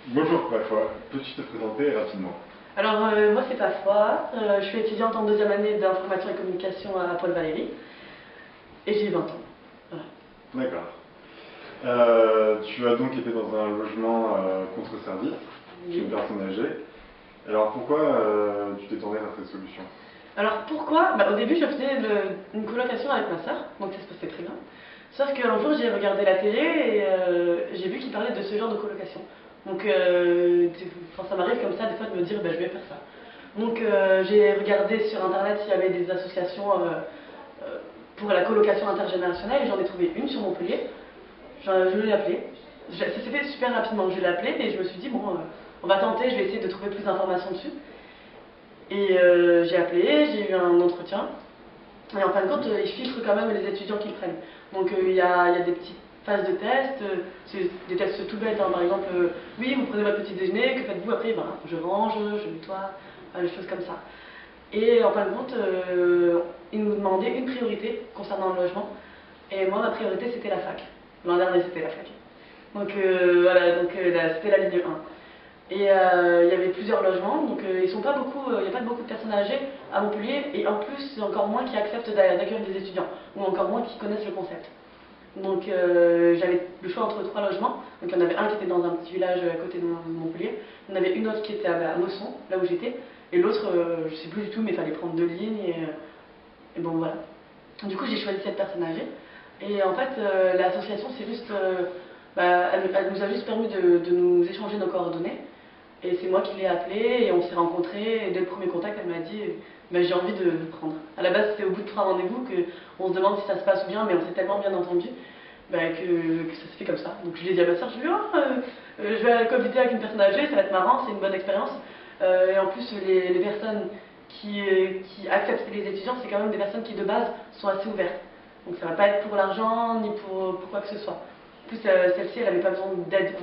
Bonjour Pafwa, peux-tu te présenter rapidement? Alors, moi, c'est Pafwa. Je suis étudiante en deuxième année d'information et communication à Paul Valéry. Et j'ai 20 ans. Voilà. D'accord. Tu as donc été dans un logement contre-service, chez une personne âgée. Alors pourquoi tu t'es tourné vers cette solution? Alors, pourquoi? Au début, je faisais une colocation avec ma soeur, donc ça se passait très bien. Sauf qu'un jour, j'ai regardé la télé et j'ai vu qu'ils parlaient de ce genre de colocation. Donc, ça m'arrive comme ça, des fois, de me dire, je vais faire ça. Donc, j'ai regardé sur Internet s'il y avait des associations pour la colocation intergénérationnelle et j'en ai trouvé une sur Montpellier. Je l'ai appelée. Ça s'est fait super rapidement. Je l'ai appelée et je me suis dit, bon, on va tenter, je vais essayer de trouver plus d'informations dessus. Et j'ai appelé, j'ai eu un entretien. Et en fin de compte, ils filtrent quand même les étudiants qu'ils prennent. Donc il y a des petites phases de tests, c'est des tests tout bêtes, hein. Par exemple, oui, vous prenez votre petit déjeuner, que faites-vous après? Je range, je nettoie, des choses comme ça. Et en fin de compte, ils nous demandaient une priorité concernant le logement. Et moi, ma priorité, c'était la fac. L'an dernier, c'était la fac. Donc voilà, c'était la ligne 1. Et il y avait plusieurs logements, donc ils sont pas beaucoup, il n'y a pas beaucoup de personnes âgées à Montpellier, et en plus, c'est encore moins qui acceptent d'accueillir des étudiants, ou encore moins qui connaissent le concept. Donc j'avais le choix entre trois logements, donc il y en avait un qui était dans un petit village à côté de Montpellier, il y en avait une autre qui était à Mosson, là où j'étais, et l'autre, je sais plus du tout, mais il fallait prendre 2 lignes, et bon voilà. Du coup, j'ai choisi cette personne âgée, et en fait, l'association, c'est juste, elle nous a juste permis de nous échanger nos coordonnées. Et c'est moi qui l'ai appelée et on s'est rencontrés. Et dès le premier contact, elle m'a dit j'ai envie de vous prendre. À la base, c'était au bout de 3 rendez-vous qu'on se demande si ça se passe ou bien, mais on s'est tellement bien entendu que ça se fait comme ça. Donc je l'ai dit à ma soeur, je lui ai dit je vais cohabiter avec une personne âgée, ça va être marrant, c'est une bonne expérience. Et en plus, les personnes qui acceptent les étudiants, c'est quand même des personnes qui de base sont assez ouvertes. Donc ça va pas être pour l'argent ni pour quoi que ce soit. En plus, celle-ci, elle n'avait pas besoin d'aide.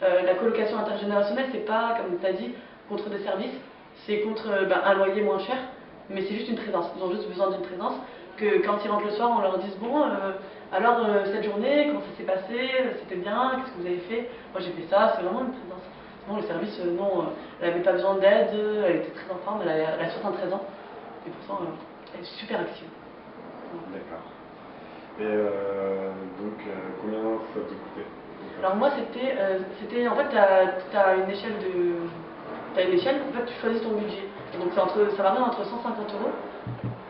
La colocation intergénérationnelle, c'est pas, comme tu as dit, contre des services, c'est contre un loyer moins cher, mais c'est juste une présence. Ils ont juste besoin d'une présence, que quand ils rentrent le soir, on leur dise bon, alors cette journée, comment ça s'est passé, c'était bien, qu'est-ce que vous avez fait? Moi j'ai fait ça, c'est vraiment une présence. Sinon, le service, non, elle n'avait pas besoin d'aide, elle était très en forme, elle a 73 ans, et pourtant, elle est super active. D'accord. Et donc, combien ça te coûtait? Alors moi, c'était en fait, t'as une échelle en fait, tu choisis ton budget. Et donc ça varie entre 150 euros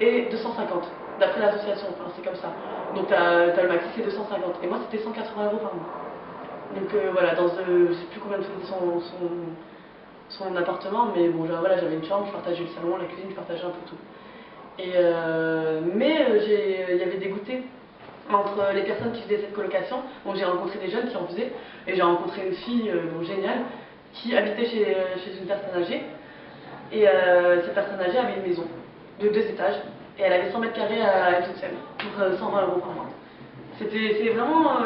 et 250, d'après l'association, enfin, c'est comme ça. Donc t'as le maxi, c'est 250. Et moi, c'était 180 euros par mois. Donc voilà, je sais plus combien de faisait son appartement, mais bon, voilà, j'avais une chambre, je partageais le salon, la cuisine, je partageais un peu tout. Et, il y avait des goûters entre les personnes qui faisaient cette colocation. Donc j'ai rencontré des jeunes qui en faisaient, et j'ai rencontré une fille géniale qui habitait chez une personne âgée. Et cette personne âgée avait une maison de 2 étages, et elle avait 100 mètres carrés à elle toute seule, pour 120 euros par mois. C'est vraiment,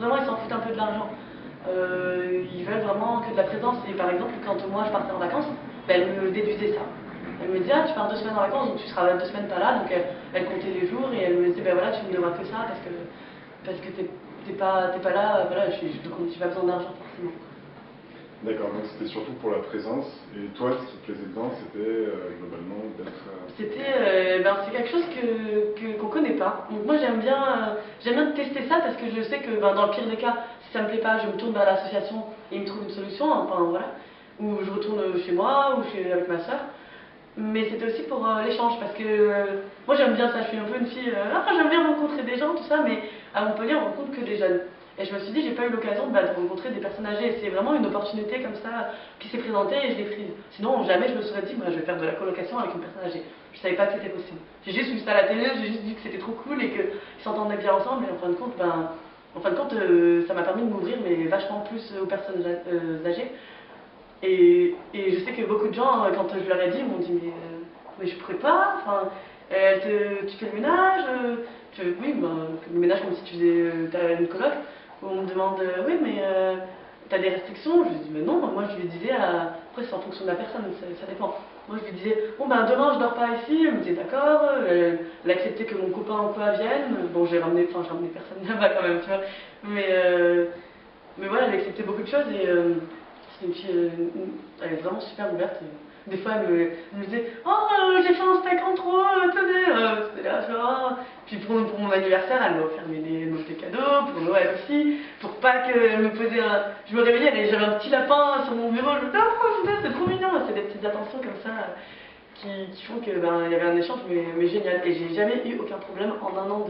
vraiment, ils s'en foutent un peu de l'argent. Ils veulent vraiment que de la présence. Et par exemple, quand moi je partais en vacances, elle me déduisait ça. Elle me disait, tu pars 2 semaines en vacances, donc tu seras 2 semaines pas là. Donc elle comptait les jours et elle me disait, voilà, tu me devras que ça parce que t'es pas là, voilà, j'ai pas besoin d'argent forcément. D'accord, donc c'était surtout pour la présence. Et toi, ce qui te plaisait dedans, c'était globalement d'être... C'est quelque chose qu'on connaît pas. Donc moi j'aime bien tester ça parce que je sais que dans le pire des cas, si ça me plaît pas, je me tourne vers l'association et ils me trouvent une solution, enfin voilà. Ou je retourne chez moi ou avec ma soeur. Mais c'était aussi pour l'échange parce que moi j'aime bien ça, je suis un peu une fille, j'aime bien rencontrer des gens, tout ça, mais à Montpellier on rencontre que des jeunes. Et je me suis dit, j'ai pas eu l'occasion de rencontrer des personnes âgées. C'est vraiment une opportunité comme ça qui s'est présentée et je l'ai prise. Sinon, jamais je me serais dit, je vais faire de la colocation avec une personne âgée. Je savais pas que c'était possible. J'ai juste vu ça à la télé, j'ai juste dit que c'était trop cool et qu'ils s'entendaient bien ensemble. Et en fin de compte, ça m'a permis de m'ouvrir, mais vachement plus aux personnes âgées. Et je sais que beaucoup de gens, quand je leur ai dit, m'ont dit, mais je pourrais pas, enfin, tu fais le ménage, oui, le ménage comme si tu faisais une coloc. On me demande, oui, mais t'as des restrictions? Je lui dis, mais non, moi je lui disais, après c'est en fonction de la personne, ça dépend. Moi je lui disais, bon demain je dors pas ici, elle me disait d'accord, elle acceptait que mon copain ou quoi vienne, bon j'ai ramené personne là-bas quand même, tu vois, mais voilà, elle acceptait beaucoup de choses et c'est une fille, elle est vraiment super ouverte. Des fois, elle me disait «Oh, j'ai fait un steak en trop, tenez!» C'était là, genre. Puis pour mon anniversaire, elle m'a offert des cadeaux, pour Noël aussi, pour Pâques, elle me posait un. Je me réveillais, j'avais un petit lapin sur mon bureau, je me disais «Oh, putain, c'est trop mignon!» C'est des petites attentions comme ça qui font que ben, il y avait un échange, mais génial. Et j'ai jamais eu aucun problème en un an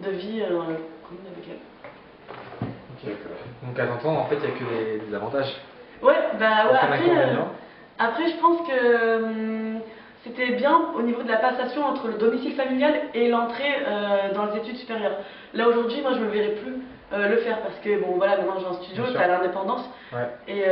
de vie commune avec elle. Ok. Donc à t'entendre, en fait, il n'y a que des avantages. Ouais, bah ouais, Aucun inconvénient. après je pense que c'était bien au niveau de la passation entre le domicile familial et l'entrée dans les études supérieures. Là aujourd'hui, moi je me verrais plus le faire parce que bon voilà, maintenant j'ai un studio, Bien sûr. t'as l'indépendance. Ouais. Et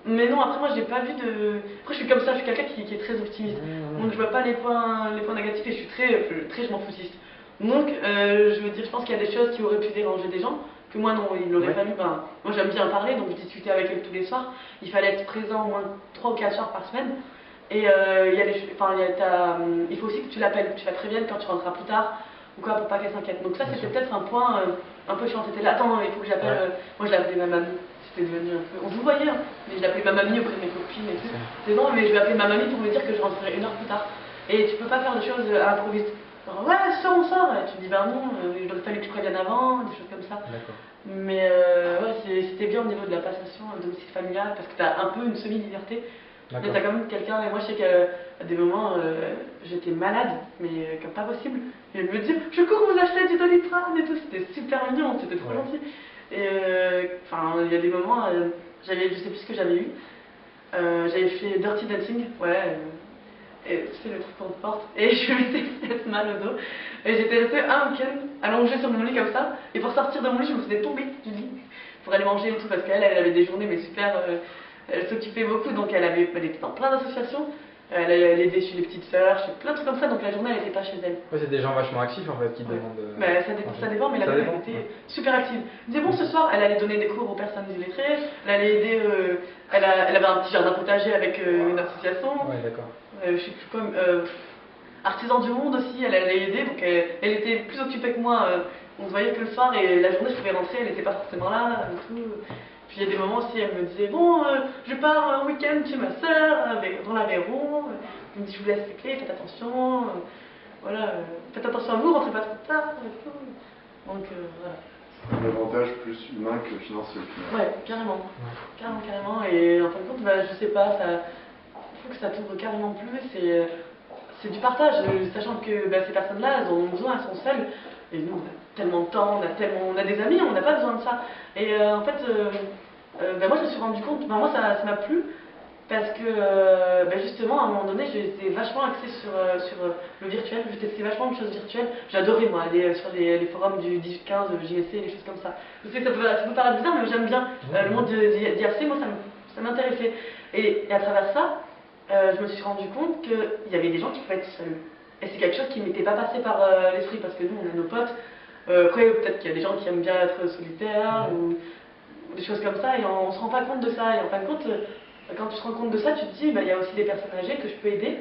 mais non, après moi j'ai pas vu de. Après je suis comme ça, je suis quelqu'un qui est très optimiste. Donc je vois pas les points négatifs et je suis très je m'en foutiste. Donc je veux dire, je pense qu'il y a des choses qui auraient pu déranger des gens. Que moi non, il n'aurait Ouais. fallu, ben, moi j'aime bien parler, donc je discutais avec elle tous les soirs, il fallait être présent au moins 3 ou 4 soirs par semaine, et il faut aussi que tu l'appelles, que tu la préviennes quand tu rentreras plus tard, ou quoi, pour pas qu'elle s'inquiète. Donc ça Bien c'était sûr. peut-être un point un peu chiant, c'était là, attends, il faut que j'appelle, Ouais. moi je l'appelais ma mamie, c'était devenu un peu, on se voyait, hein, mais je l'appelais ma mamie auprès de mes copines et tout, c'est bon, mais je vais appeler ma mamie pour me dire que je rentrerai 1 heure plus tard, et tu peux pas faire des choses à l'improviste. Alors, ouais, on sort, et tu dis ben non, il aurait fallu que je prévienne avant, des choses comme ça. D'accord. Mais ouais, c'était bien au niveau de la passation domicile familial parce que t'as un peu une semi-liberté. Mais D'accord. t'as quand même quelqu'un, et moi je sais qu'à des moments j'étais malade, mais comme pas possible. Et elle me dit je cours vous acheter du Doliprane et tout, c'était super mignon, c'était trop Ouais. gentil. Et enfin, il y a des moments, je sais plus ce que j'avais eu. J'avais fait Dirty Dancing, ouais. Et tu sais le truc qu'on te porte, et je m'étais fait mal au dos, et j'étais restée un week-end allongée sur mon lit comme ça, et pour sortir de mon lit je me faisais tomber du lit pour aller manger et tout, parce qu'elle avait des journées mais super, elle s'occupait beaucoup, donc elle était dans plein d'associations, elle aidait chez les petites sœurs, chez plein de trucs comme ça, donc la journée elle était pas chez elle. Ouais, c'est des gens vachement actifs en fait qui demandent. Mais ça dépend, mais la Ça mère dépend, elle était ouais. super active. Elle disait bon ce soir, elle allait donner des cours aux personnes illettrées, elle allait aider, elle avait un petit jardin potager avec une association. Ouais, d'accord. Je sais plus quoi, artisan du monde aussi, elle allait aider, donc elle était plus occupée que moi. On se voyait que le soir et la journée je pouvais rentrer, elle n'était pas forcément là et tout. Puis il y a des moments aussi, elle me disait bon, je pars un week-end chez ma soeur dans l'Aveyron. Elle me dit je vous laisse les clés, faites attention, voilà, faites attention à vous, rentrez pas trop tard et tout. Donc voilà. Un avantage plus humain que financier au final. Ouais, carrément. Carrément. Et en fin de compte, bah, je sais pas, je trouve que ça t'ouvre carrément plus. C'est du partage, sachant que bah, ces personnes-là, elles en ont besoin, elles sont seules. Et nous, on a tellement de temps, on a des amis, on n'a pas besoin de ça. Et en fait, bah, moi je me suis rendu compte, bah, moi ça m'a plu. Parce que bah, justement, à un moment donné, j'étais vachement axée sur le virtuel, je testais vachement de choses virtuelles. J'adorais moi aller sur les forums du 18-15, JSC, les choses comme ça. Je sais que ça peut paraître bizarre, mais j'aime bien le monde d'IRC, moi ça m'intéressait. Et à travers ça, je me suis rendu compte qu'il y avait des gens qui pouvaient être seuls. Et c'est quelque chose qui ne m'était pas passé par l'esprit, parce que nous on a nos potes. Après, peut-être qu'il y a des gens qui aiment bien être solitaires ou des choses comme ça, et on se rend pas compte de ça. Et en fin de compte, quand tu te rends compte de ça, tu te dis, bah, il y a aussi des personnes âgées que je peux aider,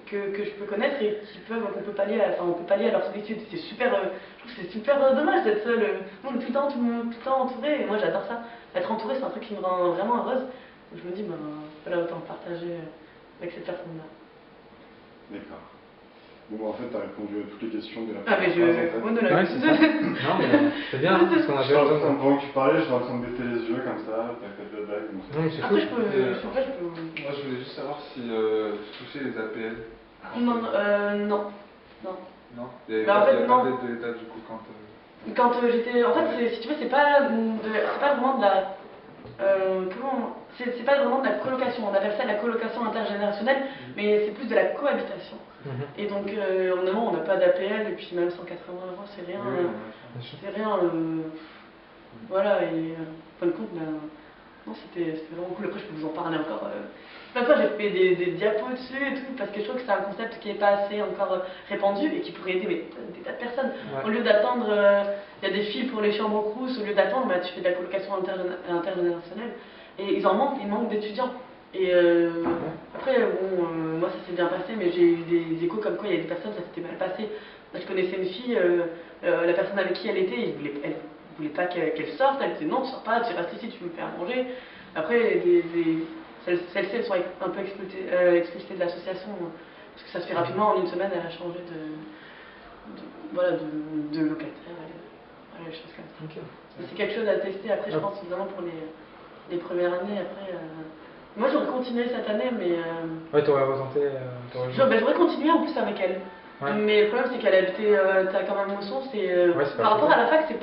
que je peux connaître et qu'on peut pallier à leur solitude. C'est super, je trouve que c'est super dommage d'être seul. Nous, on est tout le temps entouré, et moi j'adore ça. Être entouré, c'est un truc qui me rend vraiment heureuse. Donc je me dis, ben, voilà, autant partager avec cette personne-là. D'accord. Bon, en fait, tu as répondu à toutes les questions de la Ah, mais première phrase, en fait. monologue. Ouais, c'est ça. Non, mais c'est bien, hein, parce qu'on a Je suis en besoin train- de. Pendant que tu parlais, j'étais en train de baisser les yeux comme ça, t'as fait de la blague. donc Non, mais c'est Après, cool. je peux. Moi, je voulais juste savoir si tu touchais les APL. Non, non. Non. Il n'y avait Bah, en pas, fait, il y avait non. pas d'aide de l'État du coup quand. Quand j'étais. En fait, si tu veux, c'est pas vraiment de la. C'est pas vraiment de la colocation, on appelle ça la colocation intergénérationnelle, mais c'est plus de la cohabitation. Mhm. Et donc, en amont, on n'a pas d'APL, et puis même 180 €, c'est rien. Oui, Bien sûr. C'est rien. Voilà, et en fin de compte, ben, non, c'était vraiment cool. Après, je peux vous en parler encore. Plein de fois, j'ai fait des diapos dessus et tout, parce que je trouve que c'est un concept qui n'est pas assez encore répandu et qui pourrait aider des tas de personnes. Ouais. Au lieu d'attendre, il y a des filles pour les chambres aux crous, au lieu d'attendre, bah, tu fais de la colocation intergénérationnelle. Et il manque d'étudiants. Et après, bon, moi ça s'est bien passé, mais j'ai eu des échos comme quoi il y a des personnes, ça s'était mal passé. Là, je connaissais une fille, la personne avec qui elle était, voulait pas qu'elle sorte, elle disait non, tu sors pas, tu restes ici, tu me fais à manger. Après, celles-ci, elles sont un peu expulsées de l'association, parce que ça se fait rapidement, en une semaine, elle a changé de locataire, voilà, les choses comme ça. Ok. C'est quelque chose à tester après, je pense, évidemment, pour les premières années. Après, moi, j'aurais continué cette année, mais. Ouais, t'aurais retenté. J'aurais continué en plus avec elle. Ouais. Mais le problème, c'est qu'elle habitait quand même Mosson, par rapport à la fac,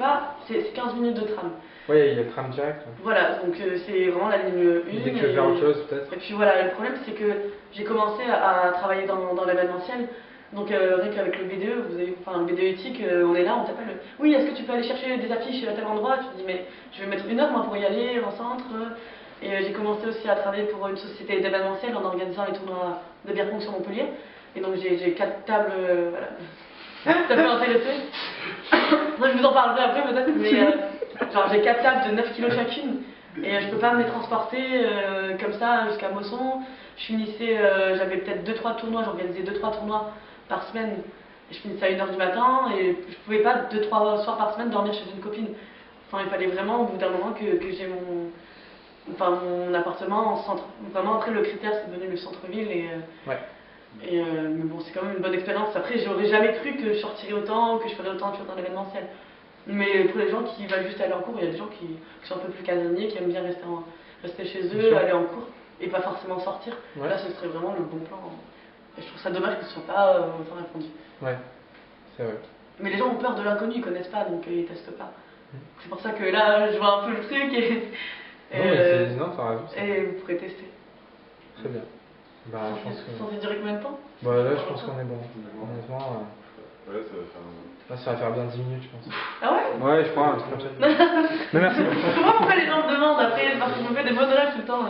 c'est 15 minutes de tram. Oui, il y a le tram direct. Ouais. Voilà, donc c'est vraiment la ligne 1. Dès que tu veux faire autre chose, peut-être. Et puis voilà, le problème, c'est que j'ai commencé à travailler dans l'événementiel. Donc rien qu'avec le BDE, le BDE éthique, on est là, on t'appelle. Oui, est-ce que tu peux aller chercher des affiches à tel endroit? Tu te dis, mais je vais mettre 1 heure moi pour y aller en centre. Et j'ai commencé aussi à travailler pour une société d'événementiel en organisant les tournois de bière pong sur Montpellier. Et donc j'ai 4 tables, voilà. Ça peut intéresser. Je vous en parlerai après peut-être, mais genre j'ai 4 tables de 9 kilos chacune. Et je peux pas me les transporter comme ça jusqu'à Mosson. Je finissais, j'avais peut-être 2-3 tournois, j'organisais 2-3 tournois par semaine. Et je finissais à 1h du matin et je pouvais pas 2-3 soirs par semaine dormir chez une copine. Enfin, il fallait vraiment au bout d'un moment que j'ai mon appartement en centre. Vraiment, après, le critère, c'est de donner le centre-ville. Mais bon, c'est quand même une bonne expérience. Après, j'aurais jamais cru que je sortirais autant, que je ferais autant de choses dans l'événementiel. Mais pour les gens qui veulent juste aller en cours, il y a des gens qui sont un peu plus casaniers, qui aiment bien rester chez eux, aller en cours et pas forcément sortir. Ouais. Là, ce serait vraiment le bon plan. Et je trouve ça dommage qu'ils ne soient pas autant répondus. Ouais, c'est vrai. Mais les gens ont peur de l'inconnu, ils connaissent pas, donc ils testent pas. C'est pour ça que là, je vois un peu le truc Non, t'as raison. et vous pourrez tester. Très bien. Bah, je pense que. Sans durer combien de temps? Bah, là, je pense qu'on est bon. Honnêtement. Ouais, ça va faire. Là, ça va faire bien 10 minutes, je pense. Ah ouais? Ouais, je crois, un truc comme ça. Mais merci. Je comprends pourquoi les gens me demandent après, parce que je me fais des monologues tout le temps.